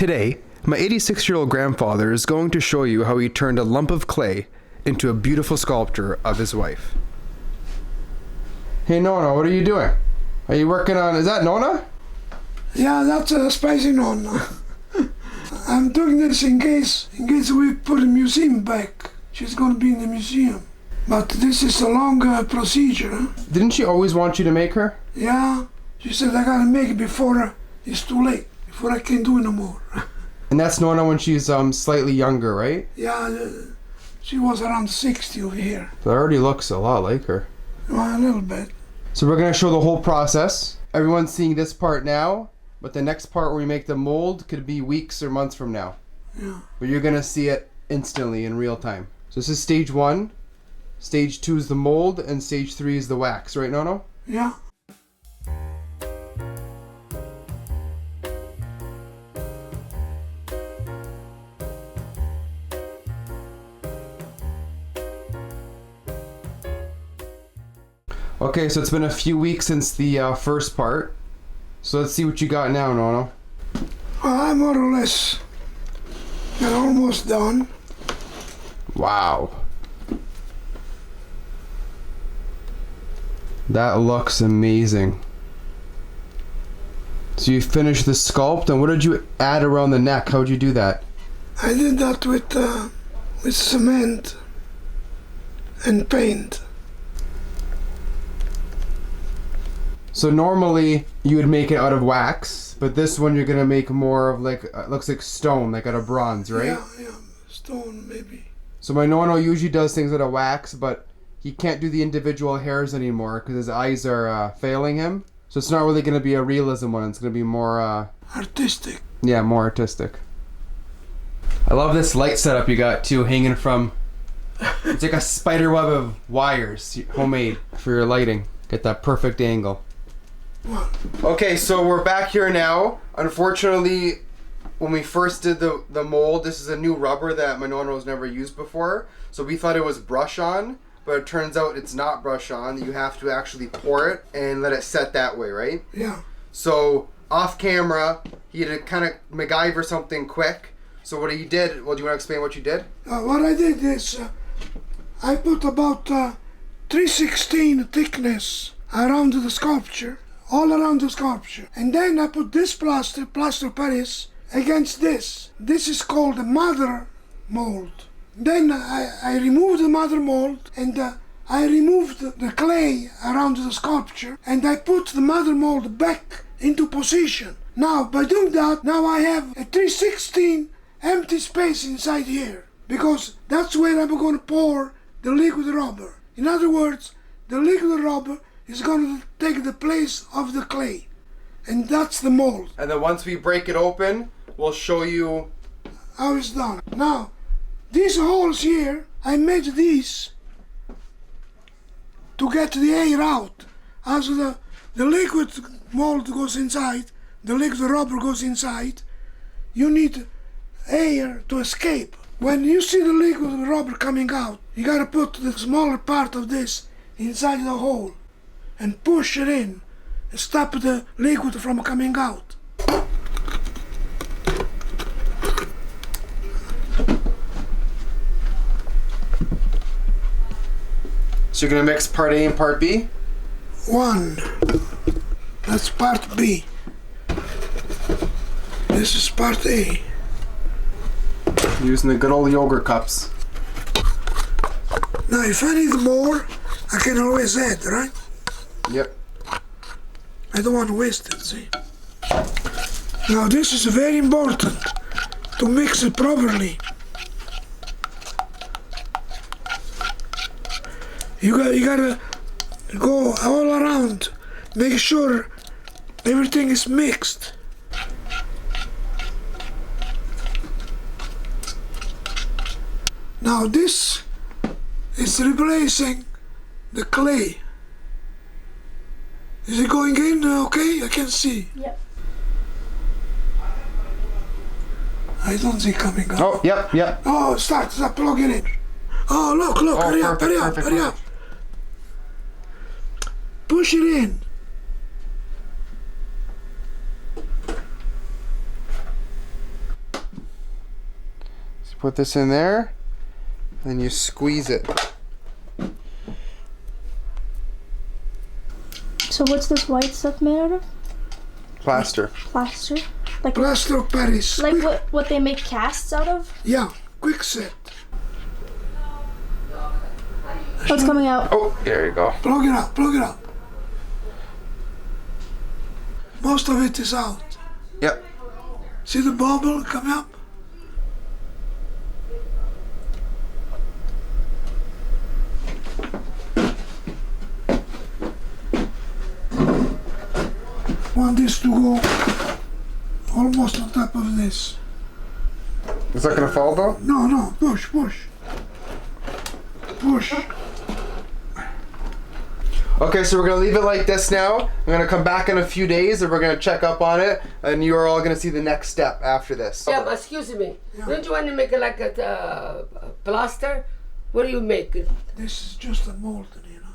Today, my 86-year-old grandfather is going to show you how he turned a lump of clay into a beautiful sculpture of his wife. Hey Nonna, what are you doing? Are you working on, is that Nonna? Yeah, that's a spicy Nonna. I'm doing this in case we put a museum back. She's going to be in the museum. But this is a long procedure. Didn't she always want you to make her? Yeah, she said I gotta make it before it's too late, before I can't do it no more. And that's Nonna when she's slightly younger, right? Yeah, she was around 60 over here. That already looks a lot like her. Well, a little bit. So we're going to show the whole process. Everyone's seeing this part now, but the next part where we make the mold could be weeks or months from now. Yeah. But you're going to see it instantly in real time. So this is stage 1. Stage 2 is the mold, and stage 3 is the wax, right, Nonno? Yeah. Okay, so it's been a few weeks since the first part. So let's see what you got now, Nonno. Well, I'm more or less got almost done. Wow. That looks amazing. So you finished the sculpt, and what did you add around the neck? How'd you do that? I did that with cement and paint. So normally you would make it out of wax, but this one you're gonna make more of like, looks like stone, like out of bronze, right? Yeah, stone maybe. So my Nonno usually does things out of wax, but he can't do the individual hairs anymore because his eyes are failing him. So it's not really gonna be a realism one, it's gonna be more... artistic. Yeah, more artistic. I love this light setup you got too, hanging from... It's like a spider web of wires, homemade, for your lighting. Get that perfect angle. Okay, so we're back here now. Unfortunately, when we first did the mold, this is a new rubber that my Nonno's never used before. So we thought it was brush on, but it turns out it's not brush on. You have to actually pour it and let it set that way, right? Yeah. So off camera, he had to kind of MacGyver something quick. So what he did, well, do you want to explain what you did? What I did is I put about 3/16 thickness around the sculpture, all around the sculpture. And then I put this plaster of Paris, against this. This is called the mother mold. Then I removed the mother mold, and I removed the clay around the sculpture, and I put the mother mold back into position. Now, by doing that, now I have a 3/16 empty space inside here, because that's where I'm going to pour the liquid rubber. In other words, the liquid rubber is going to take the place of the clay, and that's the mold. And then once we break it open, we'll show you how it's done. Now, these holes here, I made these to get the air out. As the liquid mold goes inside, the liquid rubber goes inside, you need air to escape. When you see the liquid rubber coming out, you gotta put the smaller part of this inside the hole and push it in and stop the liquid from coming out. So you're gonna mix part A and part B? One. That's part B. This is part A. Using the good old yogurt cups. Now, if I need more, I can always add, right? Yep. I don't want to waste it, see? Now, this is very important to mix it properly. You gotta go all around, make sure everything is mixed. Now this is replacing the clay. Is it going in okay? I can see. Yep. I don't see it coming out. Oh, yep. Oh, start, plug it in. Oh, look, hurry up. Push it in. Put this in there, then you squeeze it. So what's this white stuff made out of? Plaster. Plaster? Like Plaster of Paris. like what they make casts out of? Yeah, quick set. What's coming out? Oh, there you go. Plug it up, plug it up. Most of it is out. Yep. See the bubble coming up? Want this to go almost on top of this. Is that gonna fall though? No, no, push, push. Push. Okay, so we're gonna leave it like this now. I'm gonna come back in a few days and we're gonna check up on it, and you are all gonna see the next step after this. Yeah, but excuse me. Don't you want to make it like a plaster? What do you make? This is just a mold, you know.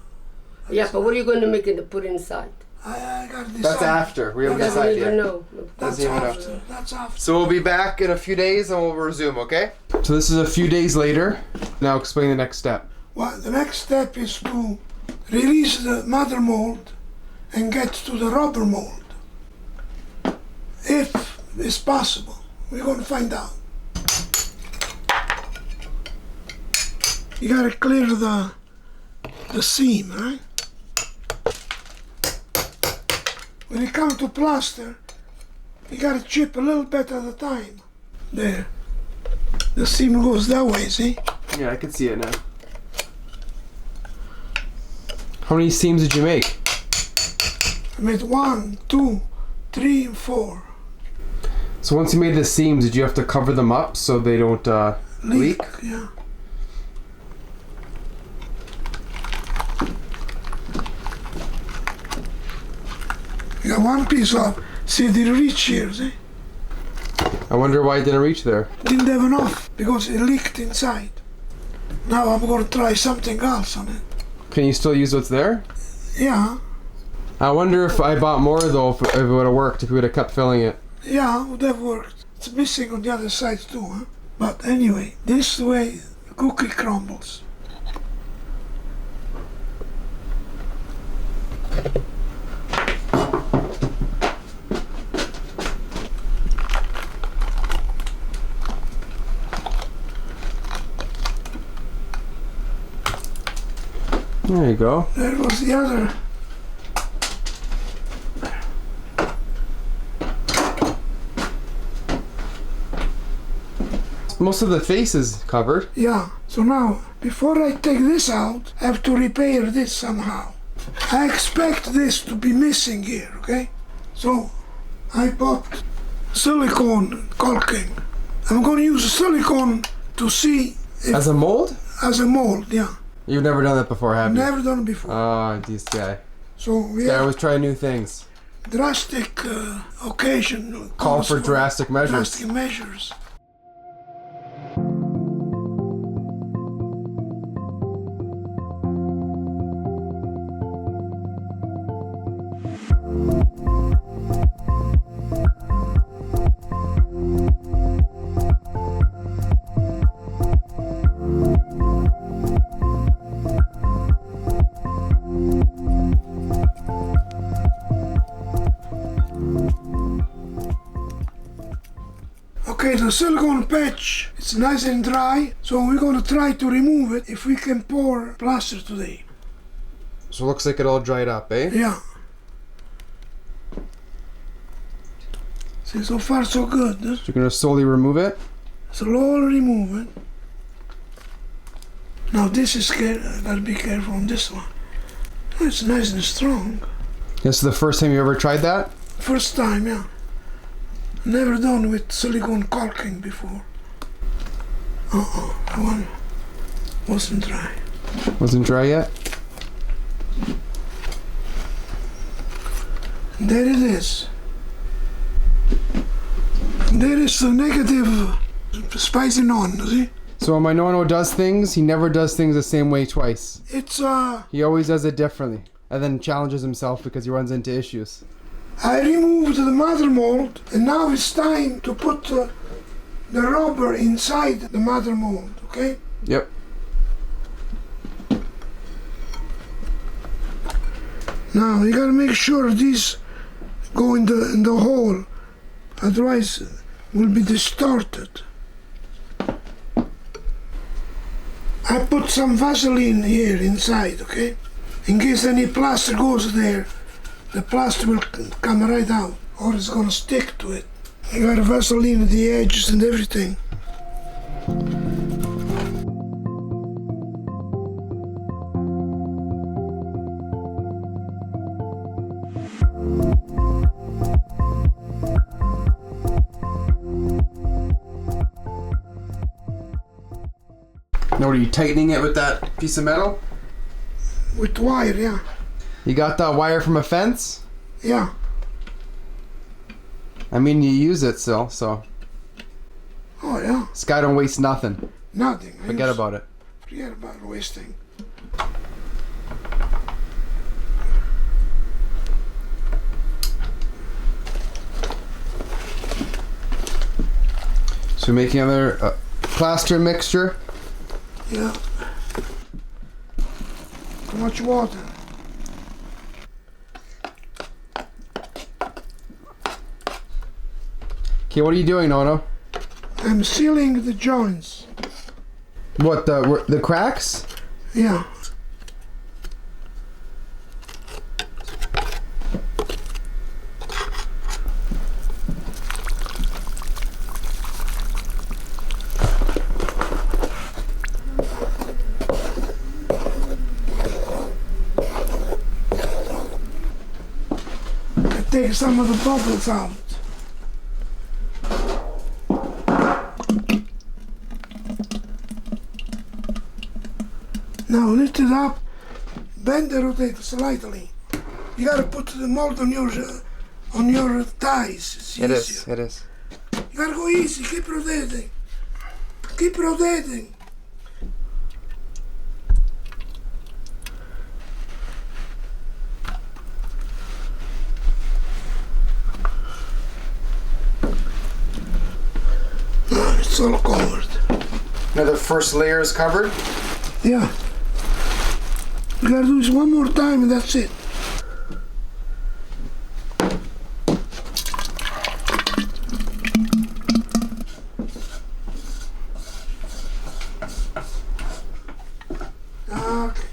Yeah, but what are you going to make it to put inside? I got this. That's after. We haven't He doesn't decided even yet. know. That's Doesn't even know. after. That's after. So we'll be back in a few days and we'll resume, okay? So this is a few days later. Now explain the next step. Well, the next step is to release the mother mold and get to the rubber mold. If it's possible. We're going to find out. You gotta clear the seam, right? When you come to plaster, you gotta chip a little bit at a time. There. The seam goes that way, see? Yeah, I can see it now. How many seams did you make? I made 1, 2, 3, and 4. So once you made the seams, did you have to cover them up so they don't leak? Yeah. You got one piece of, see, it didn't reach here, see? I wonder why it didn't reach there. Didn't have enough because it leaked inside. Now I'm gonna try something else on it. Can you still use what's there? Yeah, I wonder if I bought more though, if it would have worked, if we would have kept filling it. yeah, would have worked. It's missing on the other side too, huh? But anyway, this way the cookie crumbles. There you go. There was the other. Most of the face is covered. Yeah, so now, before I take this out, I have to repair this somehow. I expect this to be missing here, okay? So, I bought silicone caulking. I'm gonna use silicone to see if, As a mold? as a mold, yeah. You've never done that before, have you? Never done it before. Oh, this guy. So we Guy have always try new things. drastic occasion. Call calls for drastic measures. Drastic measures. Okay, the silicone patch, it's nice and dry, so we're gonna try to remove it if we can pour plaster today. So it looks like it all dried up, eh? Yeah. See, so far so good. Huh? You're gonna slowly remove it. Slowly remove it. Now this is I gotta be careful on this one. Oh, it's nice and strong. This is the first time you ever tried that? First time, yeah. Never done with silicone caulking before. That one wasn't dry. Wasn't dry yet? And there it is. There is the negative spicy Nonno, see? So when my Nonno does things, he never does things the same way twice. It's He always does it differently. And then challenges himself because he runs into issues. I removed the mother mold and now it's time to put the rubber inside the mother mold, okay? Yep. Now you gotta make sure these go in the hole, otherwise it will be distorted. I put some Vaseline here inside, okay? In case any plaster goes there, the plaster will come right out, or it's gonna stick to it. I got Vaseline at the edges and everything. Now, are you tightening it with that piece of metal? With wire, yeah. You got that wire from a fence? Yeah. I mean, you use it still, so. Oh, yeah. This guy don't waste nothing. Nothing. Forget about it. Forget about wasting. So we're making another plaster mixture. Yeah. Too much water. Okay, what are you doing, Nonno? I'm sealing the joints. What, the cracks? Yeah. Take some of the bubbles out. Now lift it up, bend and rotate slightly. You gotta put the mold on your thighs. It's easier. It is. You gotta go easy, keep rotating. Keep rotating. It's all covered. Now the first layer is covered? Yeah. You gotta do this one more time and that's it. Okay.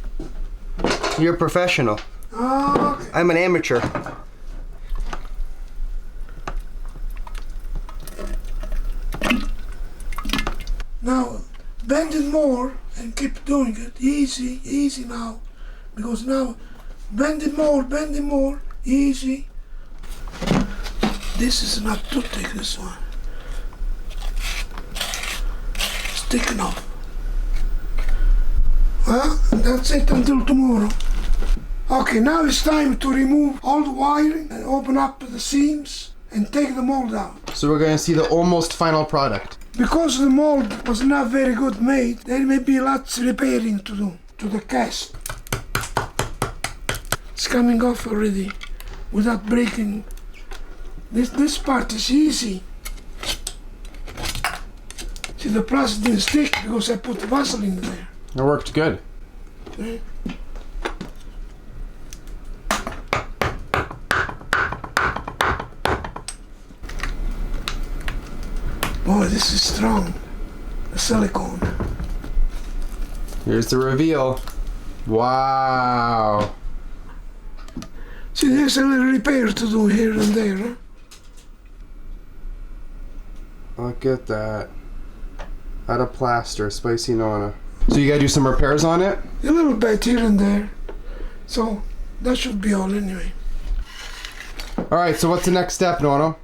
You're a professional. Okay. I'm an amateur. Now, bend it more and keep doing it. Easy, easy now. Because now, bend it more, easy. This is not too thick, this one. It's thick enough. Well, that's it until tomorrow. Okay, now it's time to remove all the wiring and open up the seams and take the mold out. So we're gonna see the almost final product. Because the mold was not very good made, there may be lots repairing to do to the cast. It's coming off already without breaking. This part is easy. See, the plastic didn't stick because I put Vaseline there. It worked good. Okay. Boy, this is strong. The silicone. Here's the reveal. Wow. See, there's a little repair to do here and there, huh? Look at that. Out of plaster, spicy Nonna. So you gotta do some repairs on it? A little bit here and there. So, that should be all anyway. Alright, so what's the next step, Nonno?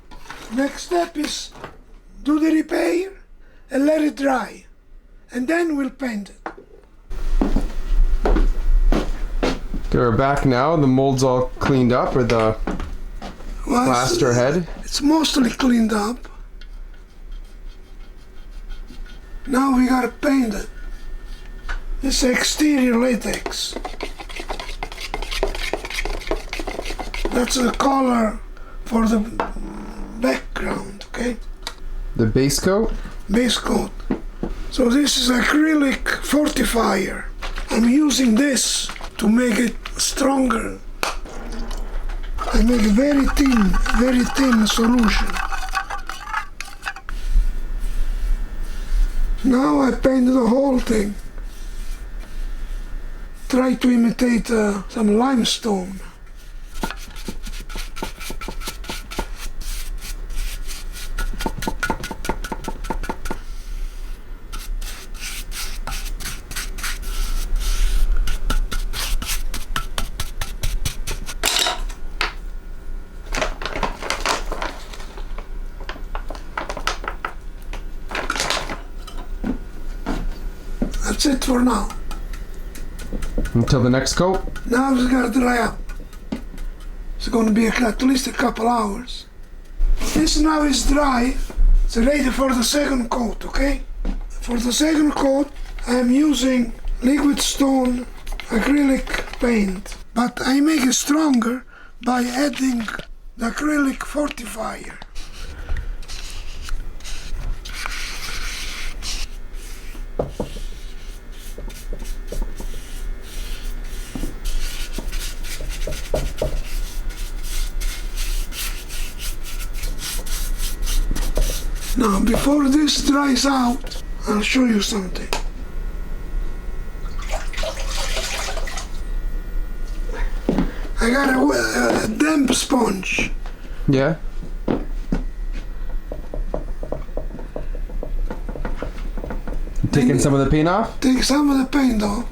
Next step is do the repair and let it dry. And then we'll paint it. Okay, we're back now. The mold's all cleaned up, or the Well, plaster head. It's mostly cleaned up. Now we gotta paint it. It's exterior latex. That's the color for the background, okay? The base coat? base coat. So this is acrylic fortifier. I'm using this to make it stronger. I make a very thin solution. Now I paint the whole thing. Try to imitate some limestone. That's it for now. Until the next coat. Now it's gotta dry up. It's gonna be at least a couple hours. This now is dry. It's ready for the second coat, okay? For the second coat, I'm using liquid stone acrylic paint. But I make it stronger by adding the acrylic fortifier. Now, before this dries out, I'll show you something. I got a damp sponge. Yeah. Taking some of the paint off? Take some of the paint off.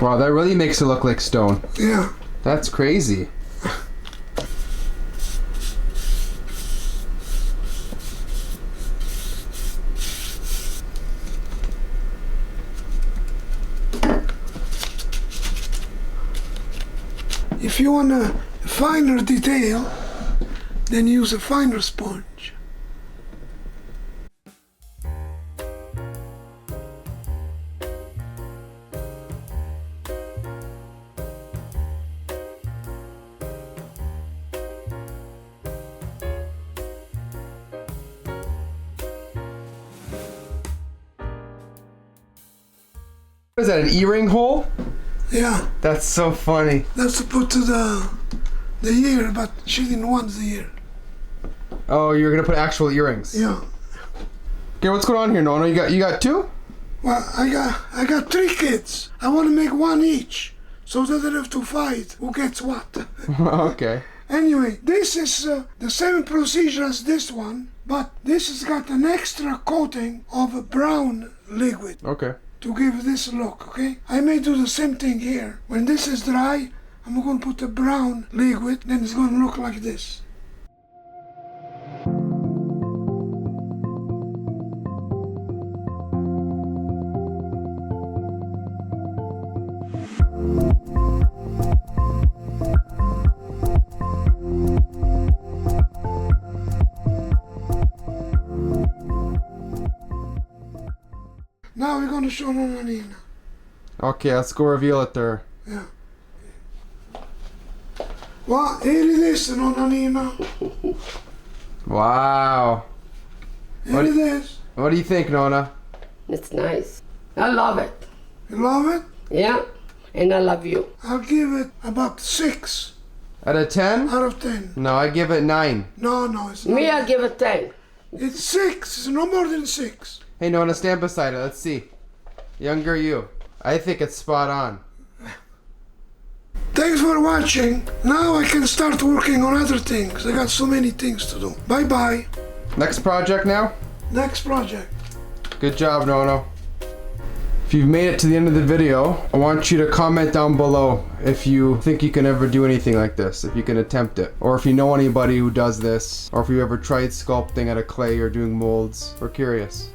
Wow, that really makes it look like stone. Yeah. That's crazy. If you want a finer detail, then use a finer sponge. What is that, an E-ring hole? Yeah, That's so funny. that's to put to the ear, but she didn't want the ear. Oh, you're gonna put actual earrings. Yeah. Okay, what's going on here, Nonno? You got two? Well, I got 3 kids. I want to make one each, so that they have to fight who gets what. Okay. Anyway, this is the same procedure as this one, but this has got an extra coating of a brown liquid Okay. to give this look, okay? I may do the same thing here. When this is dry, I'm going to put a brown liquid, then it's going to look like this. Now we're going to show Nonna. Okay, let's go reveal it there. Yeah. Well, here it is, Nonna. Wow. Here it is. What do you think, Nonna? It's nice. I love it. You love it? Yeah, and I love you. I'll give it about 6 Out of 10? out of 10. No, I give it 9. No, it's not. Me, I give it 10. It's 6. It's no more than 6. Hey, Nonna, stand beside it. Let's see. Younger you. I think it's spot on. Thanks for watching. Now I can start working on other things. I got so many things to do. Bye-bye. Next project now? Next project. Good job, Nonno. If you've made it to the end of the video, I want you to comment down below if you think you can ever do anything like this, if you can attempt it. Or if you know anybody who does this, or if you ever tried sculpting out of clay or doing molds. We're curious.